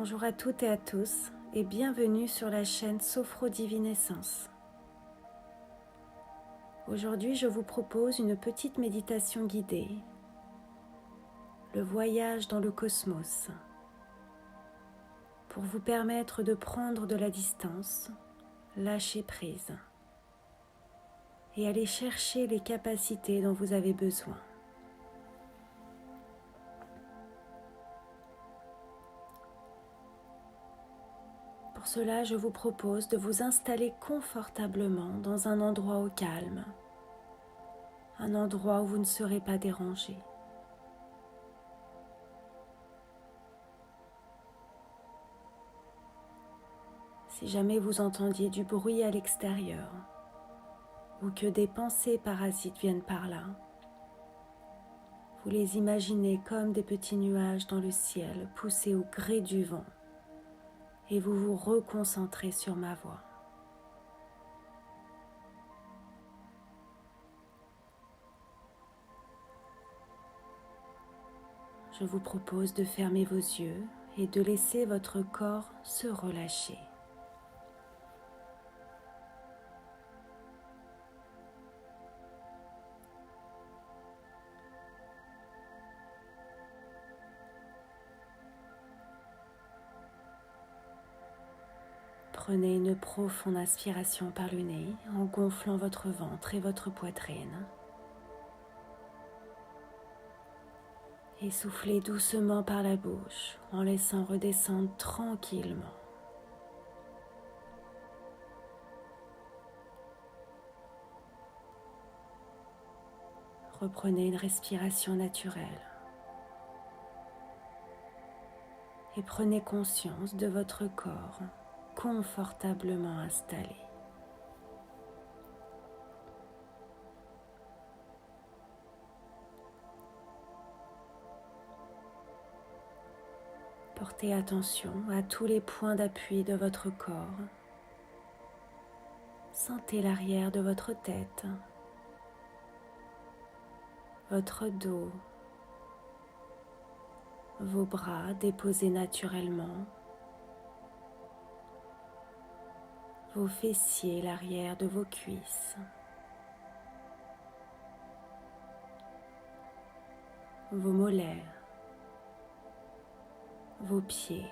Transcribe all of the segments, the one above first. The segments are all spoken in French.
Bonjour à toutes et à tous et bienvenue sur la chaîne Sophro-Divinescence. Aujourd'hui, je vous propose une petite méditation guidée, le voyage dans le cosmos, pour vous permettre de prendre de la distance, lâcher prise et aller chercher les capacités dont vous avez besoin. Pour cela, je vous propose de vous installer confortablement dans un endroit au calme, un endroit où vous ne serez pas dérangé. Si jamais vous entendiez du bruit à l'extérieur ou que des pensées parasites viennent par là, vous les imaginez comme des petits nuages dans le ciel poussés au gré du vent et vous vous reconcentrez sur ma voix. Je vous propose de fermer vos yeux et de laisser votre corps se relâcher. Prenez une profonde inspiration par le nez en gonflant votre ventre et votre poitrine. Et soufflez doucement par la bouche en laissant redescendre tranquillement. Reprenez une respiration naturelle et prenez conscience de votre corps confortablement installé. Portez attention à tous les points d'appui de votre corps. Sentez l'arrière de votre tête, votre dos, vos bras déposés naturellement, vos fessiers, l'arrière de vos cuisses, vos mollets, vos pieds.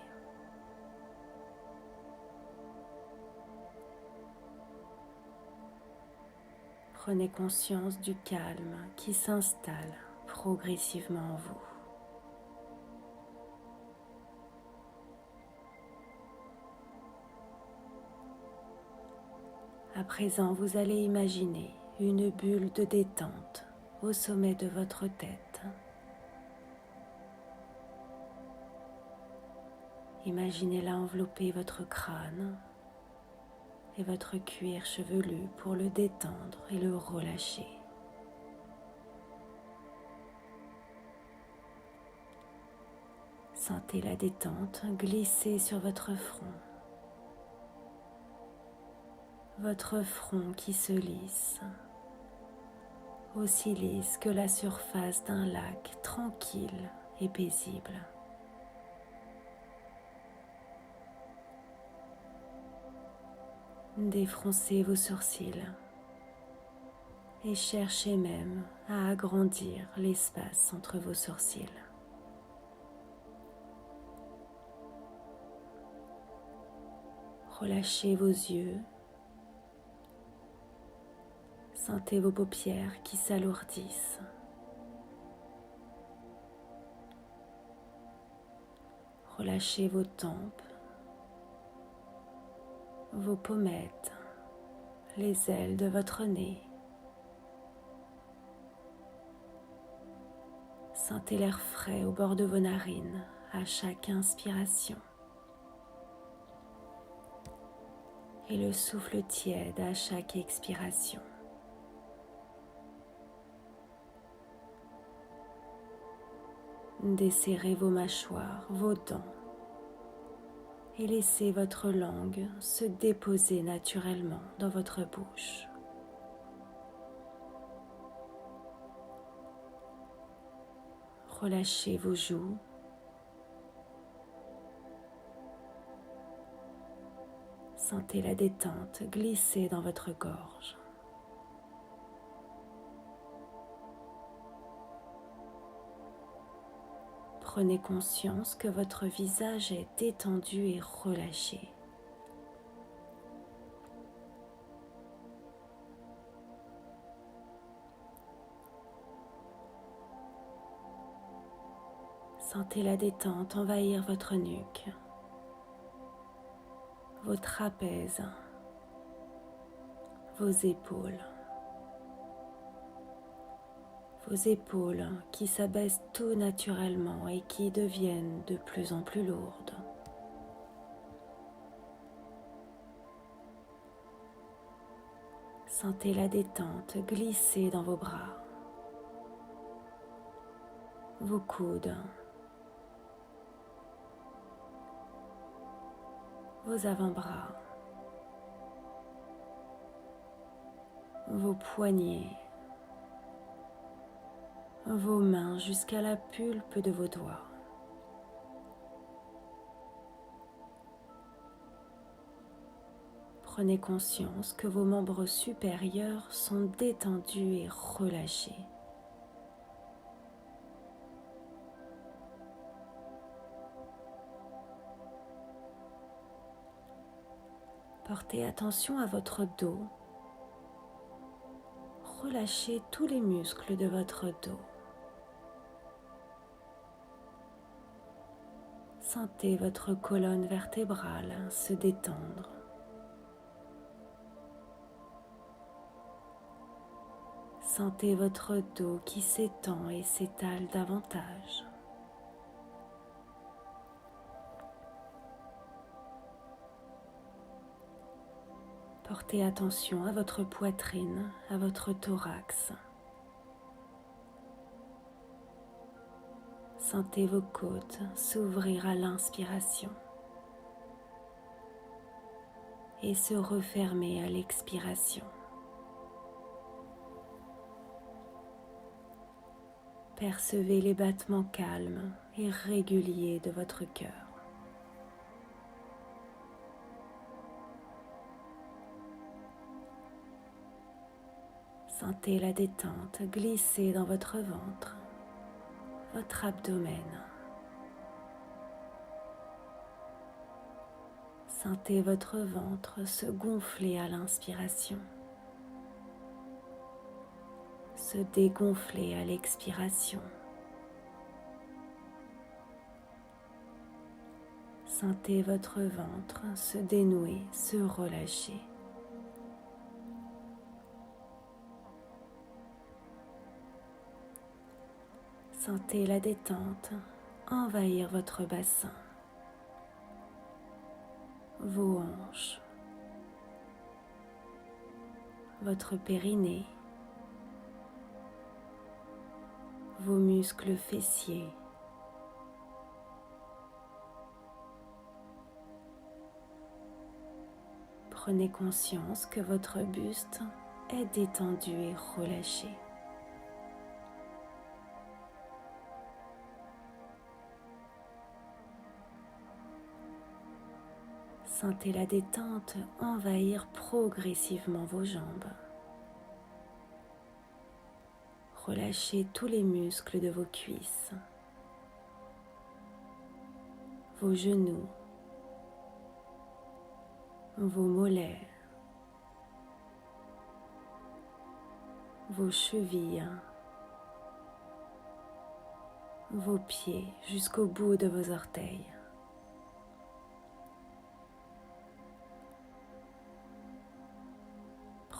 Prenez conscience du calme qui s'installe progressivement en vous. À présent, vous allez imaginer une bulle de détente au sommet de votre tête. Imaginez-la envelopper votre crâne et votre cuir chevelu pour le détendre et le relâcher. Sentez la détente glisser sur votre front qui se lisse, aussi lisse que la surface d'un lac tranquille et paisible. Défroncez vos sourcils et cherchez même à agrandir l'espace entre vos sourcils. Relâchez vos yeux. Sentez vos paupières qui s'alourdissent. Relâchez vos tempes, vos pommettes, les ailes de votre nez. Sentez l'air frais au bord de vos narines à chaque inspiration et le souffle tiède à chaque expiration. Desserrez vos mâchoires, vos dents et laissez votre langue se déposer naturellement dans votre bouche. Relâchez vos joues, Sentez la détente glisser dans votre gorge. Prenez conscience que votre visage est détendu et relâché. Sentez la détente envahir votre nuque, vos trapèzes, vos épaules. Vos épaules qui s'abaissent tout naturellement et qui deviennent de plus en plus lourdes. Sentez la détente glisser dans vos bras, vos coudes, vos avant-bras, vos poignets, vos mains jusqu'à la pulpe de vos doigts. Prenez conscience que vos membres supérieurs sont détendus et relâchés. Portez attention à votre dos. Relâchez tous les muscles de votre dos. Sentez votre colonne vertébrale se détendre. Sentez votre dos qui s'étend et s'étale davantage. Portez attention à votre poitrine, à votre thorax. Sentez vos côtes s'ouvrir à l'inspiration et se refermer à l'expiration. Percevez les battements calmes et réguliers de votre cœur. Sentez la détente glisser dans votre ventre, votre abdomen. Sentez votre ventre se gonfler à l'inspiration, se dégonfler à l'expiration. Sentez votre ventre se dénouer, se relâcher. Sentez la détente envahir votre bassin, vos hanches, votre périnée, vos muscles fessiers, prenez conscience que votre buste est détendu et relâché. Sentez la détente envahir progressivement vos jambes. Relâchez tous les muscles de vos cuisses, vos genoux, vos mollets, vos chevilles, vos pieds jusqu'au bout de vos orteils.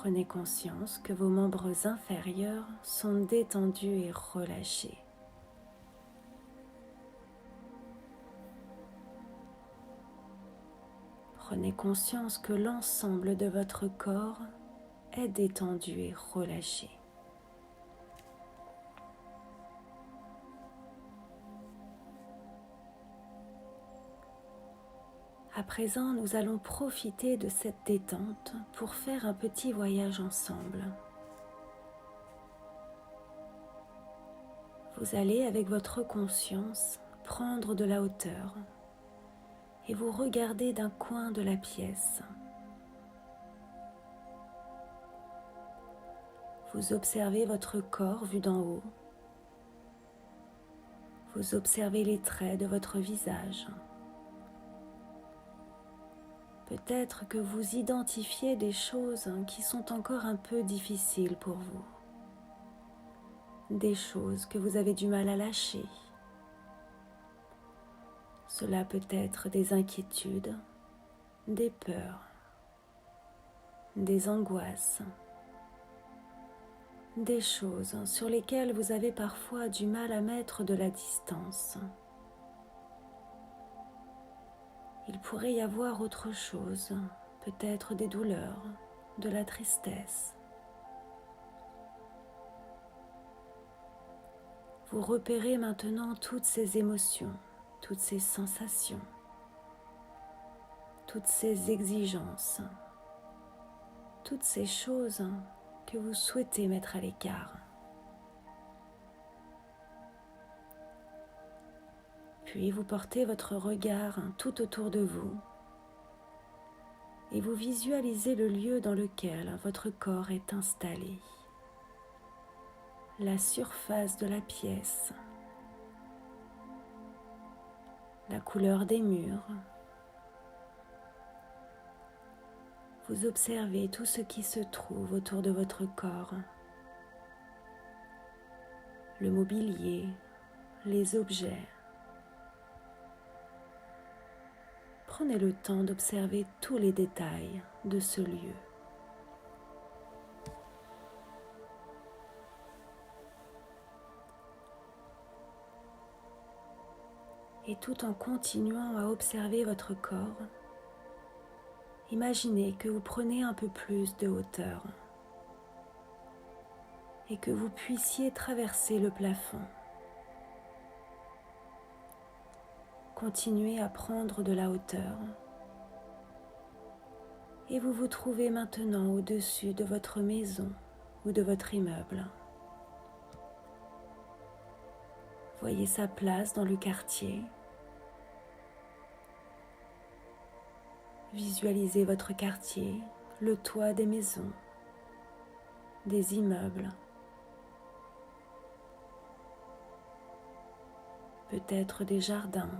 Prenez conscience que vos membres inférieurs sont détendus et relâchés. Prenez conscience que l'ensemble de votre corps est détendu et relâché. À présent, nous allons profiter de cette détente pour faire un petit voyage ensemble. Vous allez, avec votre conscience, prendre de la hauteur et vous regarder d'un coin de la pièce. Vous observez votre corps vu d'en haut. Vous observez les traits de votre visage. Peut-être que vous identifiez des choses qui sont encore un peu difficiles pour vous. Des choses que vous avez du mal à lâcher. Cela peut être des inquiétudes, des peurs, des angoisses, des choses sur lesquelles vous avez parfois du mal à mettre de la distance. Il pourrait y avoir autre chose, peut-être des douleurs, de la tristesse. Vous repérez maintenant toutes ces émotions, toutes ces sensations, toutes ces exigences, toutes ces choses que vous souhaitez mettre à l'écart. Puis vous portez votre regard tout autour de vous et vous visualisez le lieu dans lequel votre corps est installé, la surface de la pièce, la couleur des murs. Vous observez tout ce qui se trouve autour de votre corps, le mobilier, les objets. Prenez le temps d'observer tous les détails de ce lieu. Et tout en continuant à observer votre corps, imaginez que vous prenez un peu plus de hauteur et que vous puissiez traverser le plafond. Continuez à prendre de la hauteur et vous vous trouvez maintenant au-dessus de votre maison ou de votre immeuble. Voyez sa place dans le quartier. Visualisez votre quartier, le toit des maisons, des immeubles, peut-être des jardins.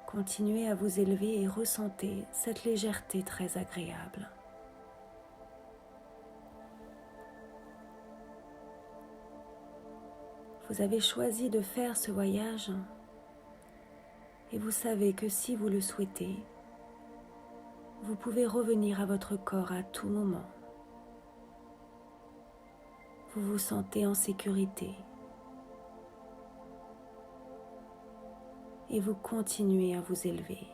Continuez à vous élever et ressentez cette légèreté très agréable. Vous avez choisi de faire ce voyage et vous savez que si vous le souhaitez, vous pouvez revenir à votre corps à tout moment. Vous vous sentez en sécurité et vous continuez à vous élever.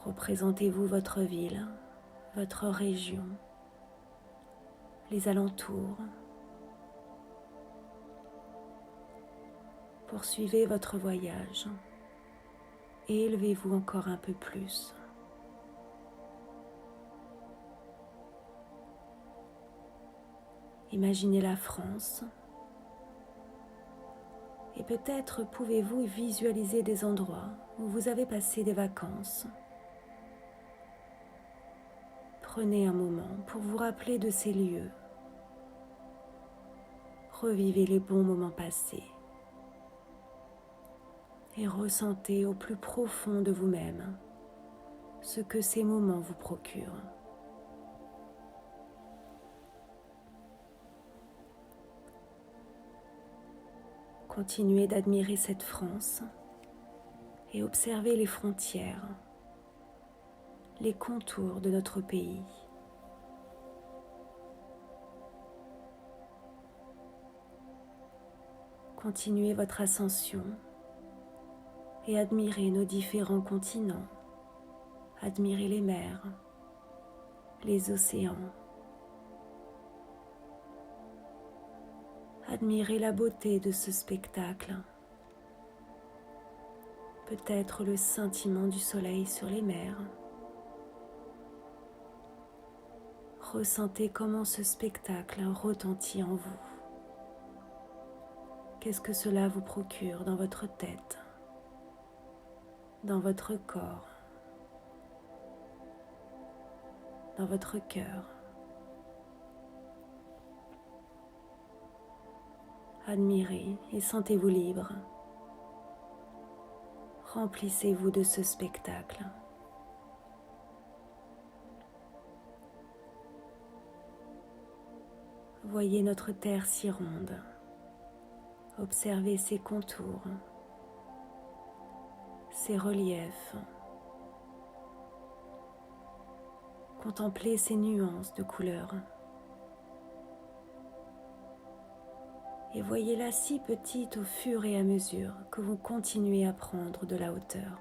Représentez-vous votre ville, votre région, les alentours. Poursuivez votre voyage et élevez-vous encore un peu plus. Imaginez la France et peut-être pouvez-vous visualiser des endroits où vous avez passé des vacances. Prenez un moment pour vous rappeler de ces lieux. Revivez les bons moments passés et ressentez au plus profond de vous-même ce que ces moments vous procurent. Continuez d'admirer cette France et observez les frontières, les contours de notre pays. Continuez votre ascension et admirez nos différents continents. Admirez les mers, les océans. Admirez la beauté de ce spectacle. Peut-être le scintillement du soleil sur les mers. Ressentez comment ce spectacle retentit en vous. Qu'est-ce que cela vous procure dans votre tête, dans votre corps, dans votre cœur? Admirez et sentez-vous libre. Remplissez-vous de ce spectacle. Voyez notre terre si ronde. Observez ses contours, ses reliefs. Contemplez ses nuances de couleurs. Et voyez-la si petite au fur et à mesure que vous continuez à prendre de la hauteur.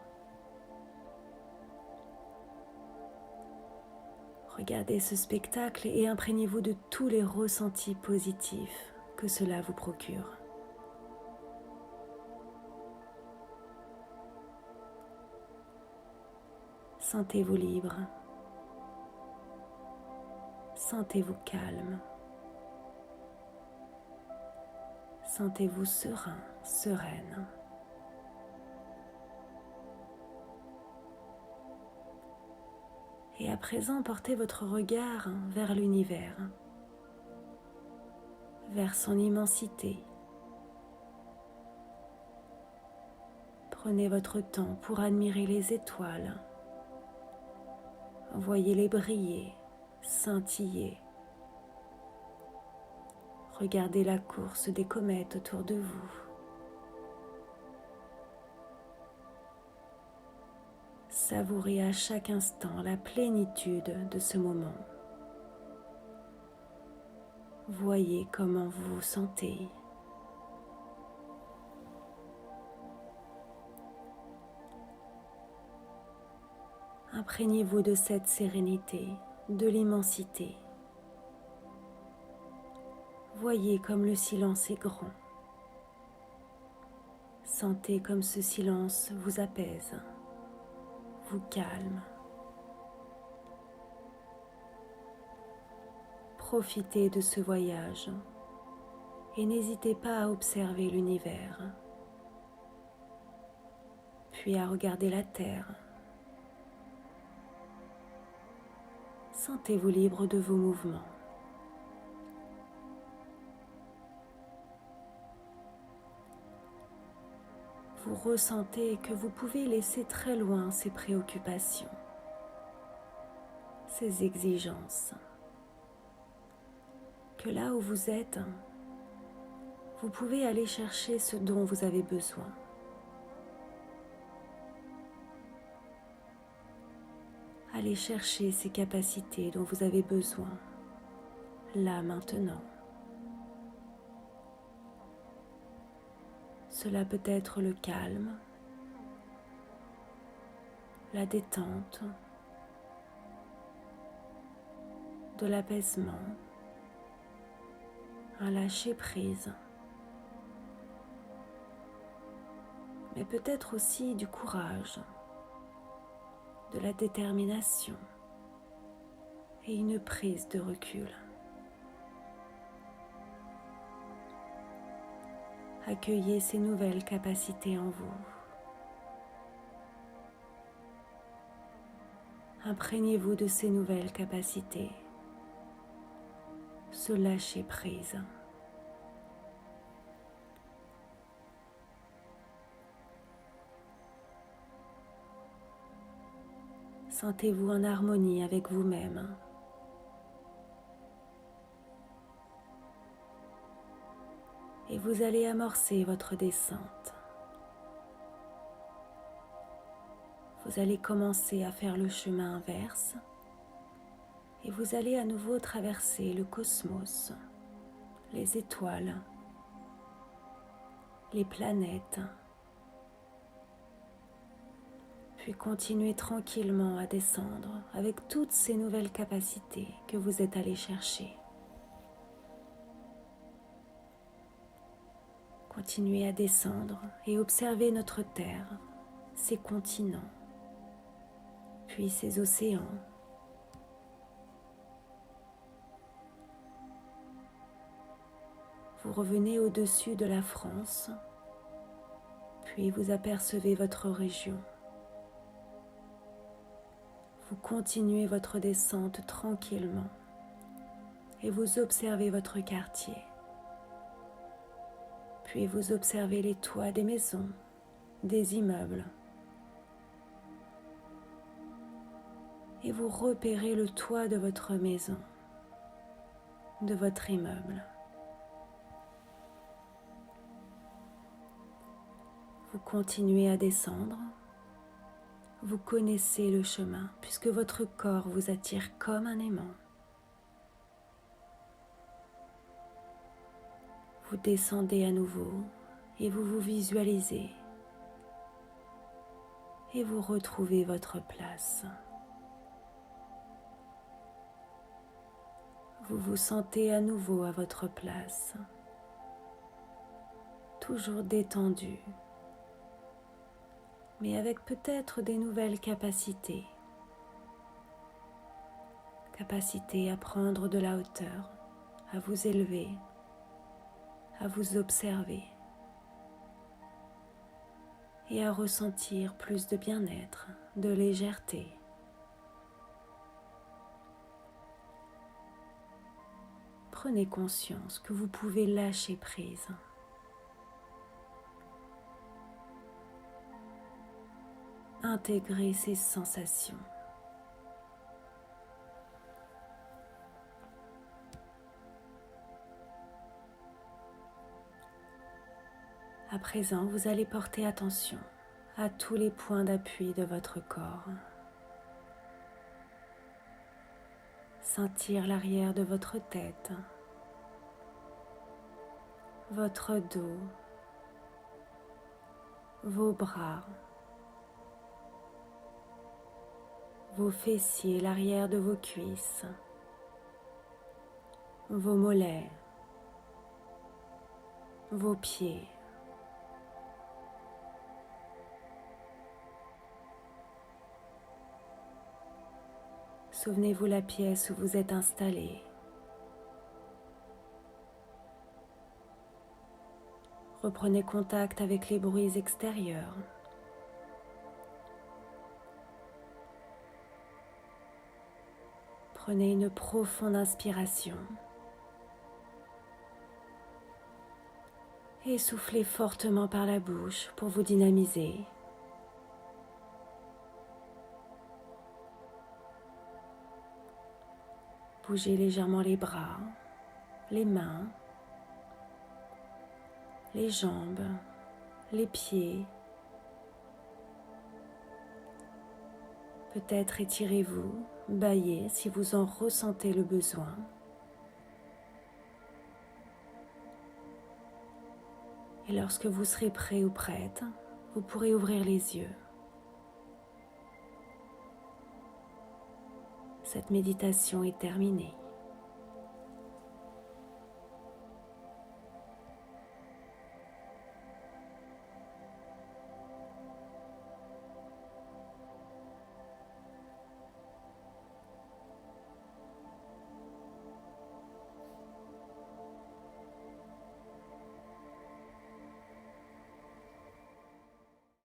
Regardez ce spectacle et imprégnez-vous de tous les ressentis positifs que cela vous procure. Sentez-vous libre. Sentez-vous calme. Sentez-vous serein, sereine. Et à présent, portez votre regard vers l'univers, vers son immensité. Prenez votre temps pour admirer les étoiles. Voyez-les briller, scintiller. Regardez la course des comètes autour de vous. Savourez à chaque instant la plénitude de ce moment. Voyez comment vous vous sentez. Imprégnez-vous de cette sérénité, de l'immensité. Voyez comme le silence est grand. Sentez comme ce silence vous apaise, vous calme. Profitez de ce voyage et n'hésitez pas à observer l'univers, puis à regarder la terre. Sentez-vous libre de vos mouvements. Vous ressentez que vous pouvez laisser très loin ces préoccupations, ces exigences. Que là où vous êtes, vous pouvez aller chercher ce dont vous avez besoin. Allez chercher ces capacités dont vous avez besoin, là maintenant. Cela peut être le calme, la détente, de l'apaisement, un lâcher-prise, mais peut-être aussi du courage, de la détermination et une prise de recul. Accueillez ces nouvelles capacités en vous. Imprégnez-vous de ces nouvelles capacités. Se lâcher prise. Sentez-vous en harmonie avec vous-même. Et vous allez amorcer votre descente. Vous allez commencer à faire le chemin inverse et vous allez à nouveau traverser le cosmos, les étoiles, les planètes, puis continuez tranquillement à descendre avec toutes ces nouvelles capacités que vous êtes allé chercher. Continuez à descendre et observez notre Terre, ses continents, puis ses océans. Vous revenez au-dessus de la France, puis vous apercevez votre région. Vous continuez votre descente tranquillement et vous observez votre quartier. Puis vous observez les toits des maisons, des immeubles. Et vous repérez le toit de votre maison, de votre immeuble. Vous continuez à descendre. Vous connaissez le chemin puisque votre corps vous attire comme un aimant. Vous descendez à nouveau et vous vous visualisez et vous retrouvez votre place. Vous vous sentez à nouveau à votre place, toujours détendu, mais avec peut-être des nouvelles capacités. Capacité à prendre de la hauteur, à vous élever, à vous observer et à ressentir plus de bien-être, de légèreté. Prenez conscience que vous pouvez lâcher prise. Intégrez ces sensations. À présent, vous allez porter attention à tous les points d'appui de votre corps. Sentir l'arrière de votre tête, votre dos, vos bras, vos fessiers, l'arrière de vos cuisses, vos mollets, vos pieds. Souvenez-vous la pièce où vous êtes installé. Reprenez contact avec les bruits extérieurs. Prenez une profonde inspiration et soufflez fortement par la bouche pour vous dynamiser. Bougez légèrement les bras, les mains, les jambes, les pieds. Peut-être étirez-vous, bâillez si vous en ressentez le besoin. Et lorsque vous serez prêt ou prête, vous pourrez ouvrir les yeux. Cette méditation est terminée.